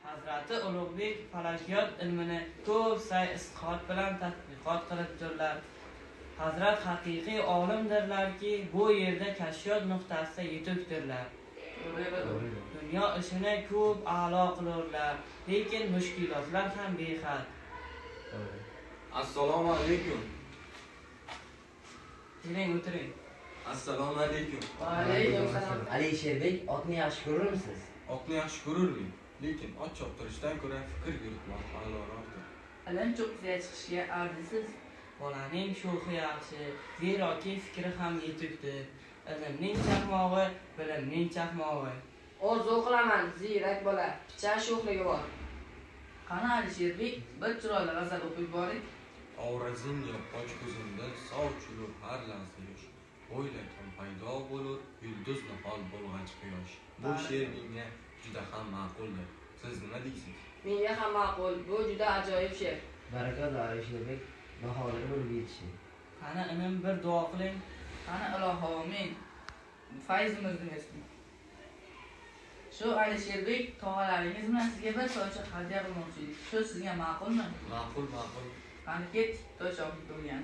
Hazrati Ulug'bek falakiyot ilmini ko'p say-isqot bilan tadqiqot qilibdirlar. Hazrat haqiqiy olimdirlarki, bu yerda kashfiyot nuqtasida yetukdirlar. Dunyo ishini ko'p a'lo qilurlar, lekin mushkulotlar ham behad. Assalomu alaykum. Keling, o'tiring. Assalomu alaykum. Va alaykum assalom. Alisherbek, otni yaxshi ko'rurmisiz? Otni yaxshi ko'rurmen, lekin ot choptirishdan ko'ra fikr yuritmoq a'loroqdir. Ilm cho'qqisiga chiqishga arzisiz. Bolaning sho'xi yaxshi, zeroki fikri ham yetukdir. Ilmning chaqmog'i, bilimning chaqmog'i. Orzu qilaman, ziyrak bola, picha sho'xligi bor. Qani Alisherbek, bir chiroyli g'azal o'qib boring. Ovrazing yopqoch ko'zimda sovchulur har lahza yosh. O'ylagan paydo bo'lur, yulduz nihol bo'lg'ach quyosh. Bu she'r menga juda ham ma'quldir. Siz nima deysiz? Menga ham ma'qul, bu juda ajoyib she'r. Barakalla Alisherbek, bahodir bo'lib yetishing. Qani inim bir duo qiling. Qani iloho men fayzimizni bersin. Shu Alisherbek tog'alaringiz bilan sizga bir so'cha hadya qilmoqchi edik. Shu sizga ma'qulmi? Ma'qul. Qani ket, to'y shohid bo'lgan.